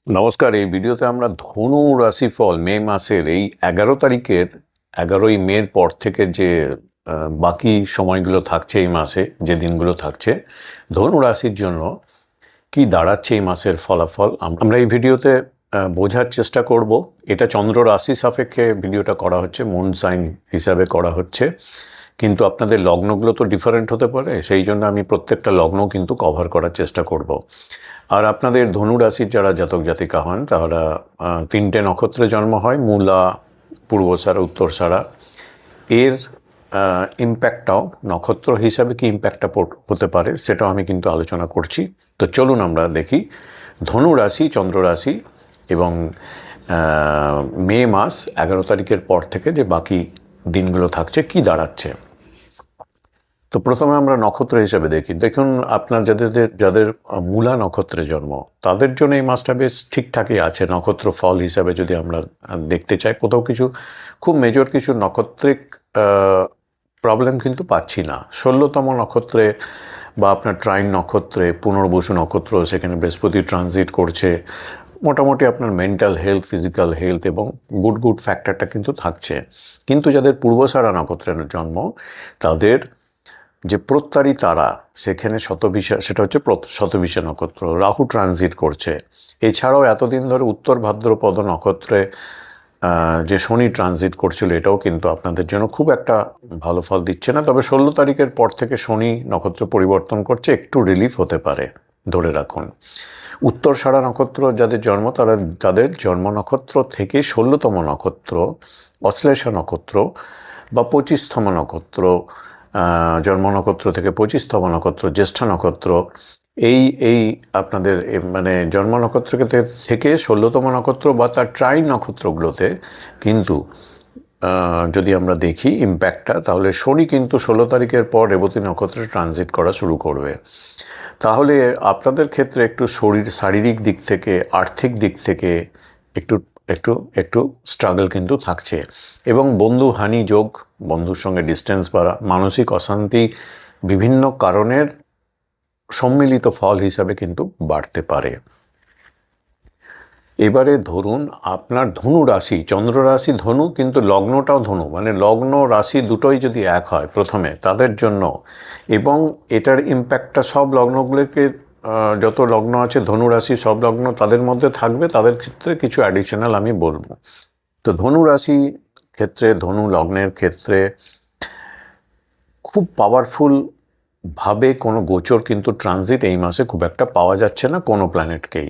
নমস্কার। এই ভিডিওতে আমরা ধনু রাশিফল মে মাসের এই 11 তারিখের 11ই মের পর থেকে যে বাকি সময়গুলো থাকছে এই মাসে, যে দিনগুলো থাকছে ধনু রাশির জন্য কি দাঁড়াচ্ছে এই মাসের ফলাফল আমরা এই ভিডিওতে বোঝার চেষ্টা করব। এটা চন্দ্র রাশি সাপেক্ষে ভিডিওটা করা হচ্ছে, মুন সাইন হিসাবে করা হচ্ছে, কিন্তু আপনাদের লগ্নগুলো তো ডিফারেন্ট হতে পারে, সেই জন্য আমি প্রত্যেকটা লগ্ন কিন্তু কভার করার চেষ্টা করব। আর আপনাদের ধনু রাশির যারা জাতক জাতিকা হন তারা 3টে নক্ষত্রে জন্ম হয়, মূলা, পূর্বসারা, উত্তরসারা। এর ইম্প্যাক্টটাও নক্ষত্র হিসাবে কি ইম্প্যাক্টটা হতে পারে সেটাও আমি কিন্তু আলোচনা করছি। তো চলুন আমরা দেখি ধনু রাশি, চন্দ্র রাশি এবং মে মাস 11 তারিখের পর থেকে যে বাকি দিনগুলো থাকছে কি দাঁড়াচ্ছে। তো প্রথমে আমরা নক্ষত্র হিসেবে দেখি। দেখুন, আপনার যাদের মূলা নক্ষত্রে জন্ম তাদের জন্য এই মাসটা বেশ ঠিকঠাকই আছে। নক্ষত্র ফল হিসাবে যদি আমরা দেখতে চাই, কোথাও কিছু খুব মেজর কিছু নক্ষত্রিক প্রবলেম কিন্তু পাচ্ছি না। 16তম নক্ষত্রে বা আপনার ট্রাইন নক্ষত্রে পুনর্বসু নক্ষত্র, সেখানে বৃহস্পতি ট্রানজিট করছে। মোটামুটি আপনার মেন্টাল হেলথ, ফিজিক্যাল হেলথ এবং গুড ফ্যাক্টরটা কিন্তু থাকছে। কিন্তু যাদের পূর্বসারা নক্ষত্রের জন্ম তাদের যে প্রত্যারী তারা, সেখানে শতবিশা, সেটা হচ্ছে শতবিশা নক্ষত্র, রাহু ট্রানজিট করছে। এছাড়াও এতদিন ধরে উত্তর ভাদ্রপদ নক্ষত্রে যে শনি ট্রানজিট করছিল, এটাও কিন্তু আপনাদের জন্য খুব একটা ভালো ফল দিচ্ছে না। তবে 16 তারিখের পর থেকে শনি নক্ষত্র পরিবর্তন করছে, একটু রিলিফ হতে পারে, ধরে রাখুন। উত্তরসারা নক্ষত্র যাদের জন্ম তাদের জন্ম নক্ষত্র থেকে 16তম নক্ষত্র অশ্লেষা নক্ষত্র বা 25তম নক্ষত্র, জন্ম নক্ষত্র থেকে 25তম নক্ষত্র জ্যেষ্ঠা নক্ষত্র, এই আপনাদের মানে জন্ম নক্ষত্র থেকে 16তম নক্ষত্র বা তার ট্রাইন নক্ষত্রগুলোতে কিন্তু যদি আমরা দেখি ইম্প্যাক্টটা, তাহলে শনি কিন্তু 16 তারিখের পর রেবতী নক্ষত্রে ট্রানজিট করা শুরু করবে। তাহলে আপনাদের ক্ষেত্রে একটু শারীরিক দিক থেকে, আর্থিক দিক থেকে একটু একটু একটু স্ট্রাগল কিন্তু থাকছে। এবং বন্ধু হানি যোগ, বন্ধুর সঙ্গে ডিস্টেন্স বাড়া, মানসিক অশান্তি বিভিন্ন কারণের সম্মিলিত ফল হিসাবে কিন্তু বাড়তে পারে। এবারে ধরুন আপনার ধনু রাশি, চন্দ্র রাশি ধনু, কিন্তু লগ্নটাও ধনু, মানে লগ্ন রাশি দুটোই যদি এক হয় প্রথমে তাদের জন্য, এবং এটার ইম্প্যাক্টটা সব লগ্নগুলোকে, যত লগ্ন আছে ধনু রাশি সব লগ্ন তাদের মধ্যে থাকবে, তাদের ক্ষেত্রে কিছু অ্যাডিশনাল আমি বলবো। তো ধনু রাশি ক্ষেত্রে, ধনু লগ্নের ক্ষেত্রে খুব পাওয়ারফুল ভাবে কোনো গোচর কিন্তু ট্রানজিট এই মাসে খুব একটা পাওয়া যাচ্ছে না কোনো প্ল্যানেটকেই।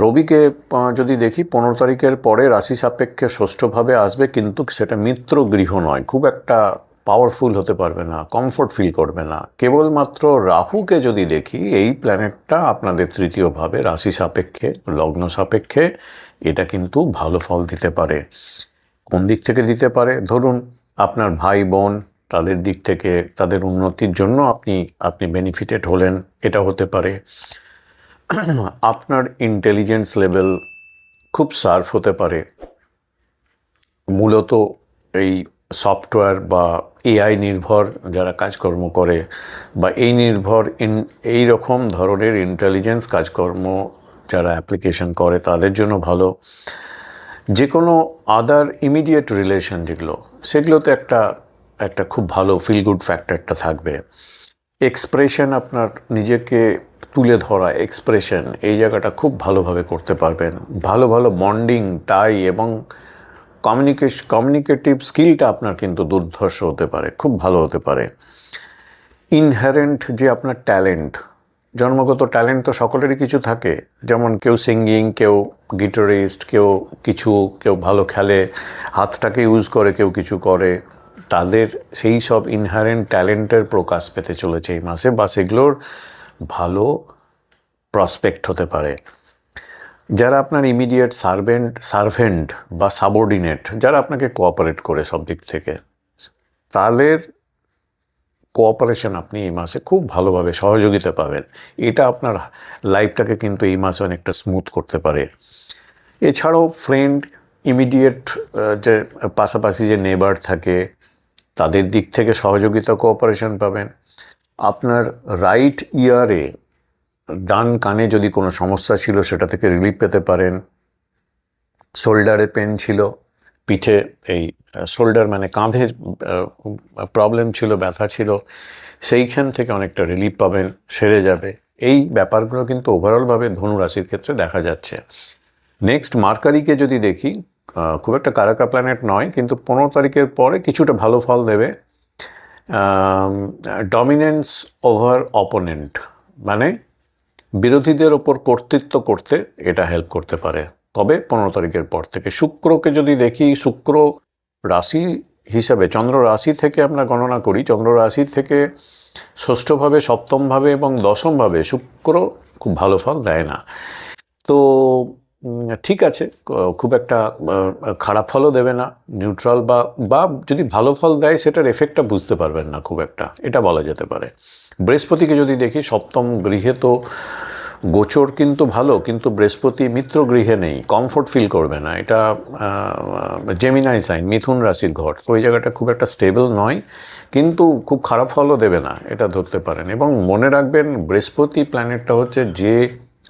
রবিকে যদি দেখি 15 তারিখের পরে রাশি সাপেক্ষে ষষ্ঠভাবে আসবে, কিন্তু সেটা মিত্র গৃহ নয়, খুব একটা পাওয়ারফুল হতে পারবে না, কমফোর্ট ফিল করবে না। কেবলমাত্র রাহুকে যদি দেখি, এই প্ল্যানেটটা আপনাদের তৃতীয়ভাবে রাশি সাপেক্ষে, লগ্ন সাপেক্ষে এটা কিন্তু ভালো ফল দিতে পারে। কোন দিক থেকে দিতে পারে? ধরুন আপনার ভাই বোন, তাদের দিক থেকে তাদের উন্নতির জন্য আপনি বেনিফিটেড হলেন, এটা হতে পারে। আপনার ইন্টেলিজেন্স লেভেল খুব শার্প হতে পারে। মূলত এই সফটওয়্যার বা এআই নির্ভর যারা কাজকর্ম করে, বা এই রকম ধরনের ইন্টেলিজেন্স কাজকর্ম যারা অ্যাপ্লিকেশন করে তাদের জন্য ভালো। যে কোনো আদার ইমিডিয়েট রিলেশন যেগুলো, সেগুলোতে একটা খুব ভালো ফিল গুড ফ্যাক্টরটা থাকবে। এক্সপ্রেশন, আপনার নিজেকে তুলে ধরা, এক্সপ্রেশন, এই জায়গাটা খুব ভালোভাবে করতে পারবেন। ভালো বন্ডিং, টাই এবং কমিউনিকেটিভ স্কিলটা আপনার কিন্তু দুর্ধর্ষ হতে পারে, খুব ভালো হতে পারে। ইনহেরেন্ট যে আপনার ট্যালেন্ট, জন্মগত ট্যালেন্ট তো সকলেরই কিছু থাকে, যেমন কেউ সিঙ্গিং, কেউ গিটারিস্ট, কেউ ভালো খেলে, হাতটাকে ইউজ করে, কেউ কিছু করে, তাদের সেই সব ইনহারেন্ট ট্যালেন্টের প্রকাশ পেতে চলেছে এই মাসে, বা সেগুলোর ভালো প্রসপেক্ট হতে পারে। যারা আপনার ইমিডিয়েট সার্ভেন্ট বা সাবঅর্ডিনেট, যারা আপনাকে কোঅপারেট করে সব দিক থেকে, তাদের কোঅপারেশন আপনি এই মাসে খুব ভালোভাবে সহযোগিতা পাবেন। এটা আপনার লাইফটাকে কিন্তু এই মাসে অনেকটা স্মুথ করতে পারে। এছাড়াও ফ্রেন্ড, ইমিডিয়েট যে পাশাপাশি যে নেবার থাকে, তাদের দিক থেকে সহযোগিতা, কোঅপারেশন পাবেন। আপনার রাইট ইয়ারে ডান কানে যদি কোনো সমস্যা ছিল সেটা থেকে রিলিফ পেতে পারেন। শোল্ডারে পেন ছিল, পিঠে এই শোল্ডার মানে কাঁধে প্রবলেম ছিল, ব্যথা ছিল, সেইখান থেকে অনেকটা রিলিফ পাবেন, সেরে যাবে। এই ব্যাপারগুলো কিন্তু ওভারঅলভাবে ধনু রাশির ক্ষেত্রে দেখা যাচ্ছে। নেক্সট মার্কারিকে যদি দেখি, খুব একটা কারাকা প্ল্যানেট নয়, কিন্তু 15 তারিখের পরে কিছুটা ভালো ফল দেবে। ডমিনেন্স ওভার অপোনেন্ট, মানে বিরোধীদের ওপর কর্তৃত্ব করতে এটা হেল্প করতে পারে। তবে 15 তারিখের পর থেকে শুক্রকে যদি দেখি, শুক্র রাশি হিসাবে চন্দ্র রাশি থেকে আমরা গণনা করি, চন্দ্র রাশি থেকে ষষ্ঠভাবে, সপ্তমভাবে এবং দশমভাবে শুক্র খুব ভালো ফল দেয় না। তো ঠিক আছে, খুব একটা খারাপ ফলও দেবে না, নিউট্রাল বা যদি ভালো ফল দেয় সেটার এফেক্টটা বুঝতে পারবেন না খুব একটা, এটা বলা যেতে পারে। বৃহস্পতিকে যদি দেখি, সপ্তম গৃহে তো গোচর কিন্তু ভালো, কিন্তু বৃহস্পতি মিত্র গৃহে নেই, কমফোর্ট ফিল করবে না। এটা জেমিনাই সাইন, মিথুন রাশির ঘর, তো ওই জায়গাটা খুব একটা স্টেবল নয়, কিন্তু খুব খারাপ ফলও দেবে না, এটা ধরতে পারেন। এবং মনে রাখবেন, বৃহস্পতি প্ল্যানেটটা হচ্ছে যে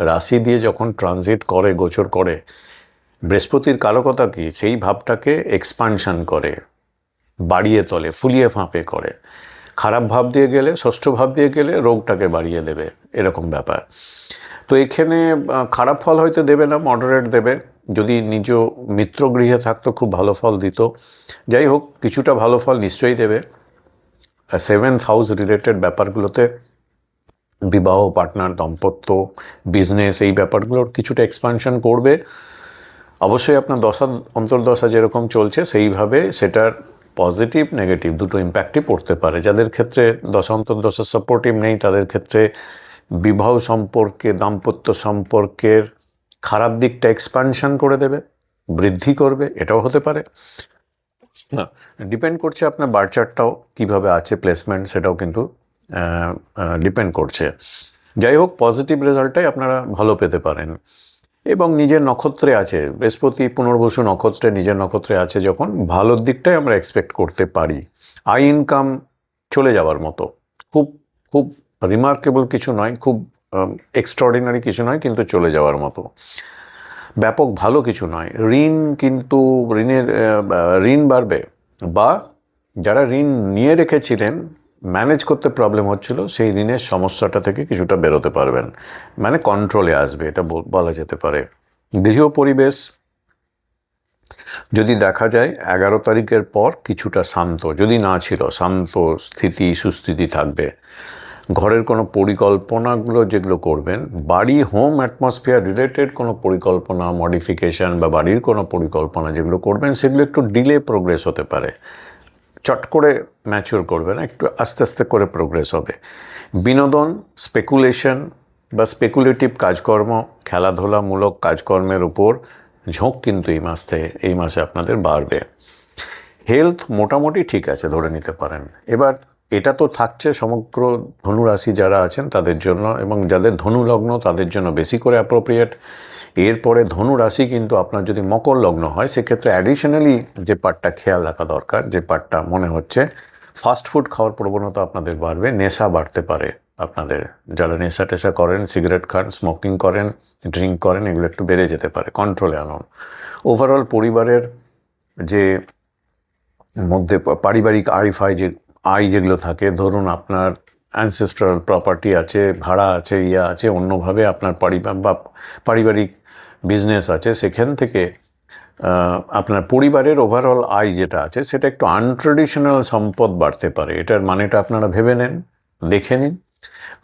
রাশি দিয়ে যখন ট্রানজিট করে, গোচর করে, বৃহস্পতির কারকতা কি, সেই ভাবটাকে এক্সপানশন করে, বাড়িয়ে তোলে, ফুলিয়ে ফাঁপে করে। খারাপ ভাব দিয়ে গেলে, ষষ্ঠ ভাব দিয়ে গেলে রোগটাকে বাড়িয়ে দেবে, এরকম ব্যাপার। তো এখানে খারাপ ফল হয়তো দেবে না, মডারেট দেবে। যদি নিজ মিত্রগৃহে থাকতো খুব ভালো ফল দিত। যাই হোক, কিছুটা ভালো ফল নিশ্চয়ই দেবে। 7th হাউস রিলেটেড ব্যাপারগুলোতে, বিবাহ, পার্টনার, দাম্পত্য, বিজনেস, এই ব্যাপারগুলোর কিছুটা এক্সপানশন করবে। অবশ্যই আপনার দশা, অন্তর্দশা যেরকম চলছে সেইভাবে সেটার পজিটিভ নেগেটিভ দুটো ইম্প্যাক্টই পড়তে পারে। যাদের ক্ষেত্রে দশা অন্তর্দশা সাপোর্টিভ নেই, তাদের ক্ষেত্রে বিবাহ সম্পর্কে, দাম্পত্য সম্পর্কের খারাপ দিকটা এক্সপানশন করে দেবে, বৃদ্ধি করবে, এটাও হতে পারে। ডিপেন্ড করছে আপনার বার চার্টটাও কীভাবে আছে, প্লেসমেন্ট, সেটাও কিন্তু ডিপেন্ড করছে। যাই হোক, পজিটিভ রেজাল্টটাই আপনারা ভালো পেতে পারেন। এবং নিজের নক্ষত্রে আছে বৃহস্পতি, পুনর্বসু নক্ষত্রে, নিজের নক্ষত্রে আছে যখন, ভালোর দিকটাই আমরা এক্সপেক্ট করতে পারি। আই ইনকাম চলে যাওয়ার মতো, খুব খুব রিমার্কেবল কিছু নয়, খুব এক্সট্রাঅর্ডিনারি কিছু নয়, কিন্তু চলে যাওয়ার মতো, ব্যাপক ভালো কিছু নয়। ঋণ, কিন্তু ঋণ বাড়বে, বা যারা ঋণ নিয়ে রেখেছিলেন, ম্যানেজ করতে প্রবলেম হচ্ছিল, সেই ঋণের সমস্যাটা থেকে কিছুটা বেরোতে পারবেন, মানে কন্ট্রোলে আসবে, এটা বলা যেতে পারে। গৃহ পরিবেশ যদি দেখা যায় 11 তারিখের পর কিছুটা শান্ত, যদি না ছিল, শান্ত স্থিতি, সুস্থিতি থাকবে। ঘরের কোনো পরিকল্পনাগুলো যেগুলো করবেন, বাড়ি, হোম অ্যাটমসফিয়ার রিলেটেড কোনো পরিকল্পনা, মডিফিকেশান বা বাড়ির কোনো পরিকল্পনা যেগুলো করবেন, সেগুলো একটু ডিলে প্রোগ্রেস হতে পারে, চট করে ম্যাচিওর করবে না, একটু আস্তে আস্তে করে প্রোগ্রেস হবে। বিনোদন, স্পেকুলেশন বা স্পেকুলেটিভ কাজকর্ম, খেলাধুলামূলক কাজকর্মের উপর ঝোঁক কিন্তু এই মাসে আপনাদের বাড়বে। হেলথ মোটামুটি ঠিক আছে, ধরে নিতে পারেন। এবার এটা তো থাকছে সমগ্র ধনুরাশি যারা আছেন তাদের জন্য, এবং যাদের ধনু লগ্ন তাদের জন্য বেশি করে অ্যাপ্রোপ্রিয়েট। এরপরে ধনু রাশি কিন্তু আপনার যদি মকর লগ্ন হয়, সেক্ষেত্রে অ্যাডিশনালি যে পার্টটা খেয়াল রাখা দরকার, যে পার্টটা মনে হচ্ছে, ফাস্ট ফুড খাওয়ার প্রবণতা আপনাদের বাড়বে, নেশা বাড়তে পারে আপনাদের। যারা নেশা টেশা করেন, সিগারেট খান, স্মোকিং করেন, ড্রিঙ্ক করেন, এগুলো একটু বেড়ে যেতে পারে, কন্ট্রোলে আনুন। ওভারঅল পরিবারের যে মধ্যে পারিবারিক আয় যেগুলো থাকে, ধরুন আপনার অ্যানসেস্ট্রাল প্রপার্টি আছে, ভাড়া আছে, আছে, অন্যভাবে আপনার পারিবারিক বিজনেস আছে, সেখান থেকে আপনার পরিবারের ওভারঅল আয় যেটা আছে, সেটা একটু আনট্রেডিশনাল সম্পদ বাড়তে পারে। এটার মানেটা আপনারা ভেবে নেন, দেখে নিন।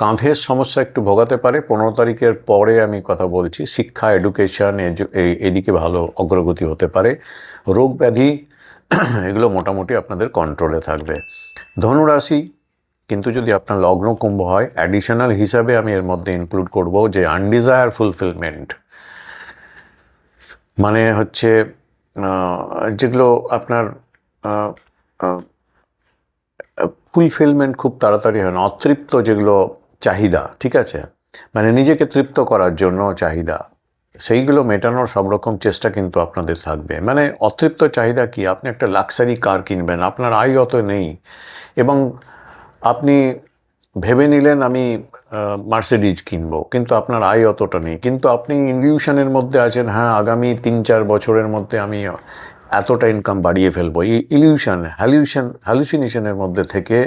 কাঁধের সমস্যা একটু ভোগাতে পারে 15 তারিখের পরে, আমি কথা বলছি। শিক্ষা, এডুকেশন, এদিকে ভালো অগ্রগতি হতে পারে। রোগ ব্যাধি এগুলো মোটামুটি আপনাদের কন্ট্রোলে থাকবে। ধনুরাশি কিন্তু যদি আপনার লগ্ন কুম্ভ হয়, অ্যাডিশনাল হিসাবে আমি এর মধ্যে ইনক্লুড করব যে আনডিজায়ার ফুলফিলমেন্ট, মানে হচ্ছে যেগুলো আপনার ফুলফিলমেন্ট খুব তাড়াতাড়ি হয় না, অতৃপ্ত যেগুলো চাহিদা, ঠিক আছে, মানে নিজেকে তৃপ্ত করার জন্য চাহিদা, সেইগুলো মেটানোর সব রকম চেষ্টা কিন্তু আপনাদের থাকবে। মানে অতৃপ্ত চাহিদা কি, আপনি একটা লাক্সারি কার কিনবেন, আপনার আয় অত নেই, এবং আপনি ভেবে নিলেন আমি মার্সিডিজ কিনবো, কিন্তু আপনার আয় অতটা নেই, কিন্তু আপনি ইলিউশনের মধ্যে আছেন, হ্যাঁ আগামী 3-4 বছরের মধ্যে আমি এতটা ইনকাম বাড়িয়ে ফেলবো। এই হ্যালুসিনেশনের মধ্যে থেকে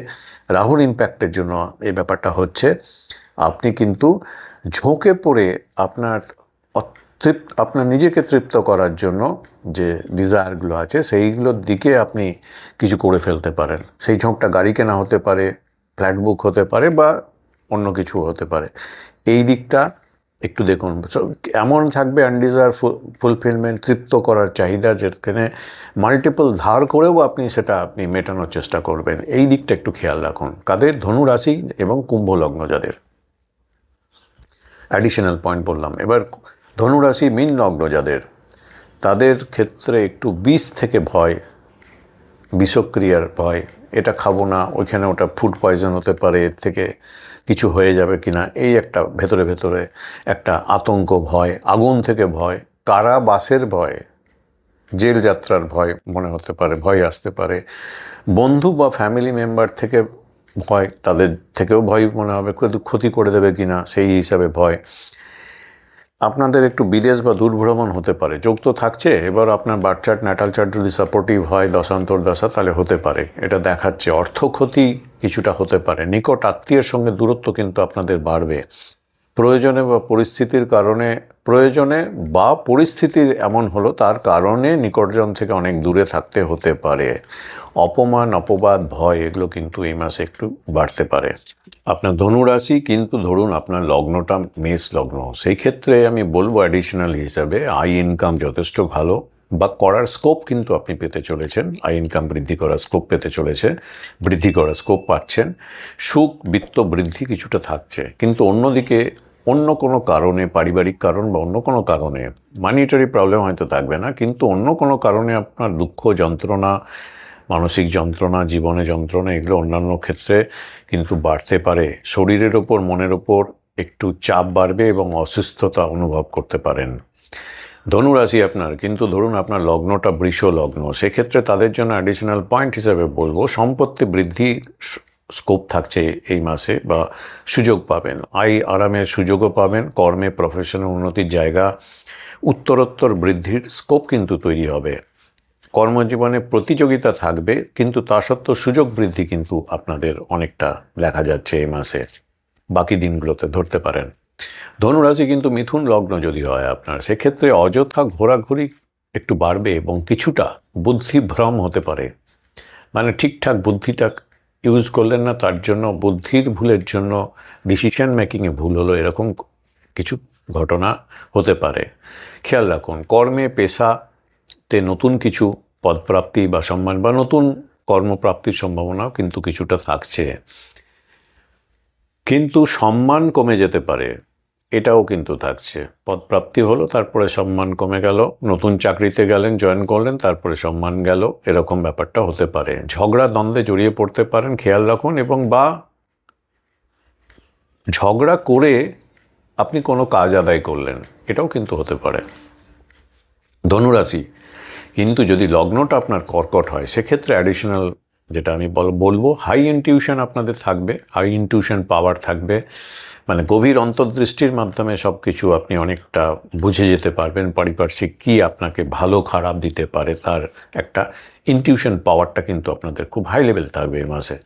রাহুর ইম্প্যাক্টের জন্য এই ব্যাপারটা হচ্ছে। আপনি কিন্তু ঝোঁকে পড়ে আপনার নিজেকে তৃপ্ত করার জন্য যে ডিজায়ারগুলো আছে সেইগুলোর দিকে আপনি কিছু করে ফেলতে পারেন। সেই ঝোঁকটা গাড়ি কেনা হতে পারে, ফ্ল্যাট বুক হতে পারে, বা অন্য কিছু হতে পারে। এই দিকটা একটু দেখুন। এমন থাকবে আনডিজায়ার ফুলফিলমেন্ট, তৃপ্ত করার চাহিদা, যেখানে মাল্টিপল ধার করেও আপনি মেটানোর চেষ্টা করবেন। এই দিকটা একটু খেয়াল রাখুন। কাদের? ধনু রাশি এবং কুম্ভ লগ্ন যাদের। অ্যাডিশনাল পয়েন্ট বললাম। এবার ধনুরাশি মীন লগ্ন যাদের, তাদের ক্ষেত্রে একটু বিষ থেকে ভয়, বিষক্রিয়ার ভয়, এটা খাবো না, ওইখানে ওটা ফুড পয়জন হতে পারে, এর থেকে কিছু হয়ে যাবে কিনা, এই একটা ভেতরে ভেতরে একটা আতঙ্ক, ভয়, আগুন থেকে ভয়, কারাবাসের ভয়, জেল যাত্রার ভয় মনে হতে পারে, ভয় আসতে পারে। বন্ধু বা ফ্যামিলি মেম্বার থেকে ভয়, তাদের থেকেও ভয় মনে হবে, ক্ষতি করে দেবে কিনা, সেই হিসাবে ভয়। আপনাদের একটু বিদেশ বা দূরভ্রমণ হতে পারে, যোগ তো থাকছে। এবার আপনার বার্থ চার্ট, ন্যাটাল চার্ট যদি সাপোর্টিভ হয়, দশান্তর দশা, তাহলে হতে পারে, এটা দেখাচ্ছে। অর্থ ক্ষতি কিছুটা হতে পারে। নিকট আত্মীয়ের সঙ্গে দূরত্ব কিন্তু আপনাদের বাড়বে। প্রয়োজনে বা পরিস্থিতির এমন হলো, তার কারণে নিকটজন থেকে অনেক দূরে থাকতে হতে পারে। অপমান, অপবাদ, ভয়, এগুলো কিন্তু এই মাসে একটু বাড়তে পারে। আপনার ধনুরাশি, কিন্তু ধরুন আপনার লগ্নটা মেষ লগ্ন, সেই ক্ষেত্রে আমি বলবো অ্যাডিশনাল হিসাবে আয় ইনকাম যথেষ্ট ভালো, বা করার স্কোপ কিন্তু আপনি পেতে চলেছেন। আয় ইনকাম বৃদ্ধি করার স্কোপ পেতে চলেছে, বৃদ্ধি করার স্কোপ পাচ্ছেন। সুখ, বিত্ত বৃদ্ধি কিছুটা থাকছে, কিন্তু অন্যদিকে অন্য কোনো কারণে, পারিবারিক কারণ বা অন্য কোনো কারণে, মানিটারি প্রবলেম হয়তো থাকবে না, কিন্তু অন্য কোনো কারণে আপনার দুঃখ, যন্ত্রণা, মানসিক যন্ত্রণা, জীবনে যন্ত্রণা, এগুলো অন্যান্য ক্ষেত্রে কিন্তু বাড়তে পারে। শরীরের ওপর, মনের ওপর একটু চাপ বাড়বে এবং অসুস্থতা অনুভব করতে পারেন। ধনুরাশি আপনার, কিন্তু ধরুন আপনার লগ্নটা বৃষ লগ্ন, সেক্ষেত্রে তাদের জন্য অ্যাডিশনাল পয়েন্ট হিসাবে বলবো সম্পত্তি বৃদ্ধি স্কোপ থাকছে এই মাসে, বা সুযোগ পাবেন, আয় আরামের সুযোগও পাবেন। কর্মে, প্রফেশনে উন্নতির জায়গা, উত্তরোত্তর বৃদ্ধির স্কোপ কিন্তু তৈরি হবে। কর্মজীবনে প্রতিযোগিতা থাকবে, কিন্তু তা সত্ত্বেও সুযোগ বৃদ্ধি কিন্তু আপনাদের অনেকটা দেখা যাচ্ছে এই মাসে। বাকি দিনগুলোতে ধরতে পারেন। ধনুরাশি কিন্তু মিথুন লগ্ন যদি হয় আপনার, সেক্ষেত্রে অযথা ঘোরাঘুরি একটু বাড়বে এবং কিছুটা বুদ্ধিভ্রম হতে পারে। মানে ঠিকঠাক বুদ্ধিটা ইউজ করলেন না, তার জন্য বুদ্ধির ভুলের জন্য ডিসিশন মেকিংয়ে ভুল হলো, এরকম কিছু ঘটনা হতে পারে। খেয়াল রাখুন। কর্মে, পেশাতে নতুন কিছু পদপ্রাপ্তি বা সম্মান বা নতুন কর্মপ্রাপ্তির সম্ভাবনাও কিন্তু কিছুটা থাকছে, কিন্তু সম্মান কমে যেতে পারে, এটাও কিন্তু থাকছে। পদপ্রাপ্তি হলো, তারপরে সম্মান কমে গেল, নতুন চাকরিতে গেলেন, জয়েন করলেন, তারপরে সম্মান গেল, এরকম ব্যাপারটা হতে পারে। ঝগড়া দ্বন্দ্বে জড়িয়ে পড়তে পারেন, খেয়াল রাখুন। এবং বা ঝগড়া করে আপনি কোনো কাজ আদায় করলেন, এটাও কিন্তু হতে পারে। ধনুরাশি কিন্তু যদি লগ্নটা আপনার কর্কট হয়, সেক্ষেত্রে অ্যাডিশনাল যেটা আমি বলবো, হাই ইনটিউশন আপনাদের থাকবে, হাই ইনটিউশন পাওয়ার থাকবে। মানে গভীর অন্তর্দৃষ্টির মাধ্যমে সব কিছু আপনি অনেকটা বুঝে যেতে পারবেন। পারিপার্শ্বিক কী আপনাকে ভালো খারাপ দিতে পারে, তার একটা ইনটিউশন পাওয়ারটা কিন্তু আপনাদের খুব হাই লেভেল থাকবে এই মাসে।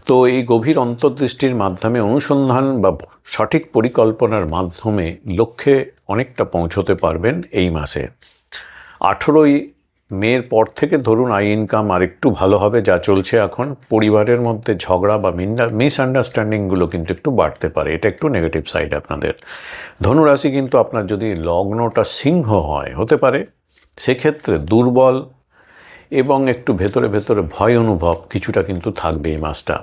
তো এই গভীর অন্তর্দৃষ্টির মাধ্যমে অনুসন্ধান বা সঠিক পরিকল্পনার মাধ্যমে লক্ষ্যে অনেকটা পৌঁছতে পারবেন এই মাসে। 18ই মের পর থেকে ধরুন আই ইনকাম আর একটু ভালো হবে, যা চলছে এখন। পরিবারের মধ্যে ঝগড়া বা মিসআন্ডারস্ট্যান্ডিংগুলো কিন্তু একটু বাড়তে পারে, এটা একটু নেগেটিভ সাইড আপনাদের। ধনুরাশি কিন্তু আপনার যদি লগ্নটা সিংহ হয়, হতে পারে, সেক্ষেত্রে দুর্বল এবং একটু ভেতরে ভেতরে ভয় অনুভব কিছুটা কিন্তু থাকবে এই মাসটা।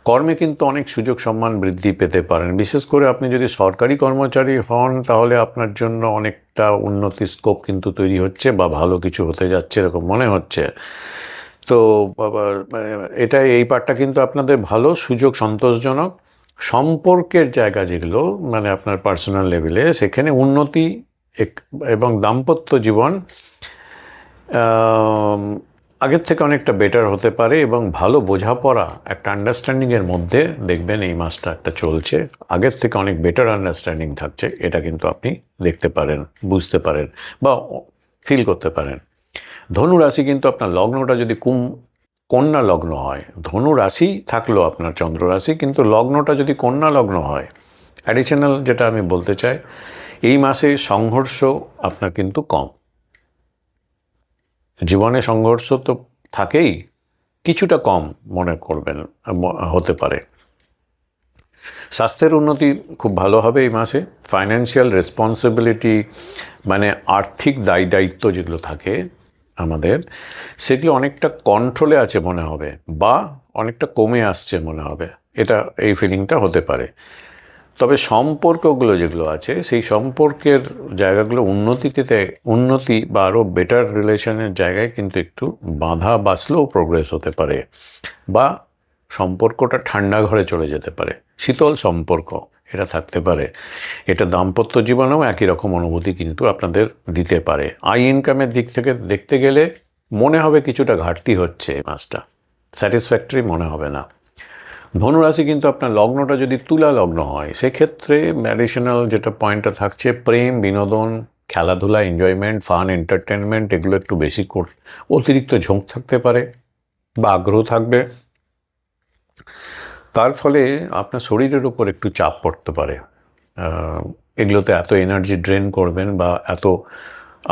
কর্মে কিন্তু অনেক সুযোগ সম্মান বৃদ্ধি পেতে পারেন। বিশেষ করে আপনি যদি সরকারি কর্মচারী হন, তাহলে আপনার জন্য অনেকটা উন্নতির স্কোপ কিন্তু তৈরি হচ্ছে, বা ভালো কিছু হতে যাচ্ছে এরকম মনে হচ্ছে। তো এই পার্টটা কিন্তু আপনাদের ভালো, সুযোগ সন্তোষজনক। সম্পর্কের জায়গা যেগুলো মানে আপনার পার্সোনাল লেভেলে, সেখানে উন্নতি এবং দাম্পত্য জীবন আগের থেকে অনেকটা বেটার হতে পারে এবং ভালো বোঝাপড়া একটা আন্ডারস্ট্যান্ডিংয়ের মধ্যে দেখবেন এই মাসটা একটা চলছে, আগের থেকে অনেক বেটার আন্ডারস্ট্যান্ডিং থাকছে, এটা কিন্তু আপনি দেখতে পারেন, বুঝতে পারেন বা ফিল করতে পারেন। ধনু রাশি কিন্তু আপনার লগ্নটা যদি কন্যা লগ্ন হয়, ধনু রাশি থাকলো আপনার চন্দ্র রাশি, কিন্তু লগ্নটা যদি কন্যা লগ্ন হয়, অ্যাডিশনাল যেটা আমি বলতে চাই, এই মাসে সংঘর্ষ আপনার কিন্তু কম। জীবনে সংঘর্ষ তো থাকেই, কিছুটা কম মনে করবেন হতে পারে। স্বাস্থ্যের উন্নতি খুব ভালো হবে এই মাসে। ফাইন্যান্সিয়াল রেসপন্সিবিলিটি মানে আর্থিক দায়িত্ব যেগুলো থাকে আমাদের, সেগুলো অনেকটা কন্ট্রোলে আছে মনে হবে বা অনেকটা কমে আসছে মনে হবে, এটা এই ফিলিংটা হতে পারে। তবে সম্পর্কগুলো যেগুলো আছে সেই সম্পর্কের জায়গাগুলো উন্নতি বা আরও বেটার রিলেশনের জায়গায় কিন্তু একটু বাধা বা স্লো প্রোগ্রেস হতে পারে, বা সম্পর্কটা ঠান্ডা ঘরে চলে যেতে পারে, শীতল সম্পর্ক এটা থাকতে পারে। এটা দাম্পত্য জীবনেও একই রকম অনুভূতি কিন্তু আপনাদের দিতে পারে। আয় ইনকামের দিক থেকে দেখতে গেলে মনে হবে কিছুটা ঘাটতি হচ্ছে এই মাসটা, স্যাটিসফ্যাক্টরি মনে হবে না। ধনুরাশি কিন্তু আপনার লগ্নটা যদি তুলা লগ্ন হয়, সেক্ষেত্রে অ্যাডিশনাল যেটা পয়েন্টটা থাকছে, প্রেম, বিনোদন, খেলাধুলা, এনজয়মেন্ট, ফান, এন্টারটেনমেন্ট, এগুলো একটু বেশি অতিরিক্ত ঝোঁক থাকতে পারে বা আগ্রহ থাকবে। তার ফলে আপনার শরীরের উপর একটু চাপ পড়তে পারে, এগুলোতে এত এনার্জি ড্রেন করবেন বা এত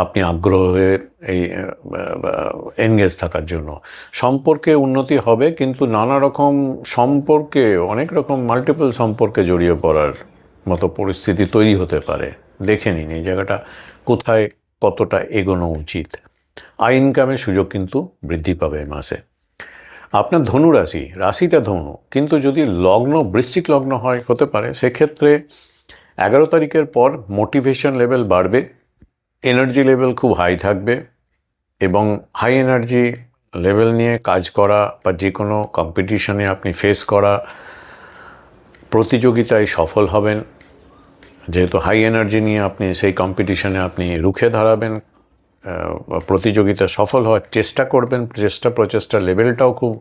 আপনি আগ্রহে এই এনগেজ থাকার জন্য। সম্পর্কে উন্নতি হবে, কিন্তু নানা রকম সম্পর্কে, অনেক রকম মাল্টিপল সম্পর্কে জড়িয়ে পড়ার মতো পরিস্থিতি তৈরি হতে পারে। দেখে নিন এই জায়গাটা কোথায় কতটা এগোনো উচিত। আয় ইনকামের সুযোগ কিন্তু বৃদ্ধি পাবে এই মাসে। আপনার ধনু রাশি, রাশিটা ধনু, কিন্তু যদি লগ্ন বৃশ্চিক লগ্ন হতে পারে, সেক্ষেত্রে 11 তারিখের পর মোটিভেশন লেভেল বাড়বে, এনার্জি লেভেল খুব হাই থাকবে এবং হাই এনার্জি লেভেল নিয়ে কাজ করা বা যে কোনো কম্পিটিশনে আপনি ফেস করা, প্রতিযোগিতায় সফল হবেন। যেহেতু হাই এনার্জি নিয়ে আপনি সেই কম্পিটিশনে আপনি রুখে দাঁড়াবেন, প্রতিযোগিতা সফল হওয়ার চেষ্টা করবেন, প্রচেষ্টার লেভেলটাও খুব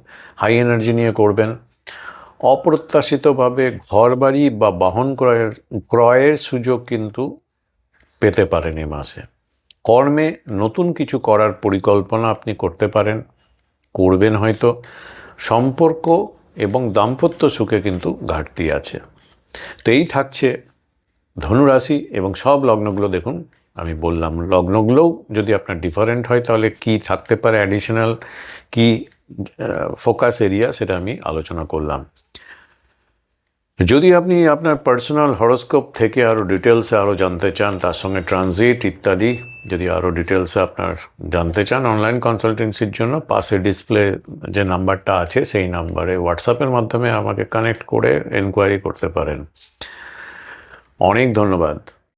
হাই এনার্জি নিয়ে করবেন। অপ্রত্যাশিতভাবে ঘরবাড়ি বা বাহন ক্রয়ের সুযোগ কিন্তু পেতে পারেন এ মাসে। কর্মে নতুন কিছু করার পরিকল্পনা আপনি করতে পারেন, করবেন হয়তো। সম্পর্ক এবং দাম্পত্য সুখে কিন্তু ঘাটতি আছে। তো এই থাকছে ধনুরাশি এবং সব লগ্নগুলো। দেখুন আমি বললাম, লগ্নগুলোও যদি আপনার ডিফারেন্ট হয় তাহলে কি থাকতে পারে অ্যাডিশনাল, কি ফোকাস এরিয়া, সেটা আমি আলোচনা করলাম। যদি আপনি আপনার পার্সোনাল হরোস্কোপ থেকে আরও ডিটেলসে আরও জানতে চান, তার সঙ্গে ট্রানজিট ইত্যাদি যদি আরও ডিটেলসে আপনার জানতে চান, অনলাইন কনসালটেন্সির জন্য পাশে ডিসপ্লে যে নাম্বারটা আছে সেই নাম্বারে হোয়াটসঅ্যাপের মাধ্যমে আমাকে কানেক্ট করে এনকোয়ারি করতে পারেন। অনেক ধন্যবাদ।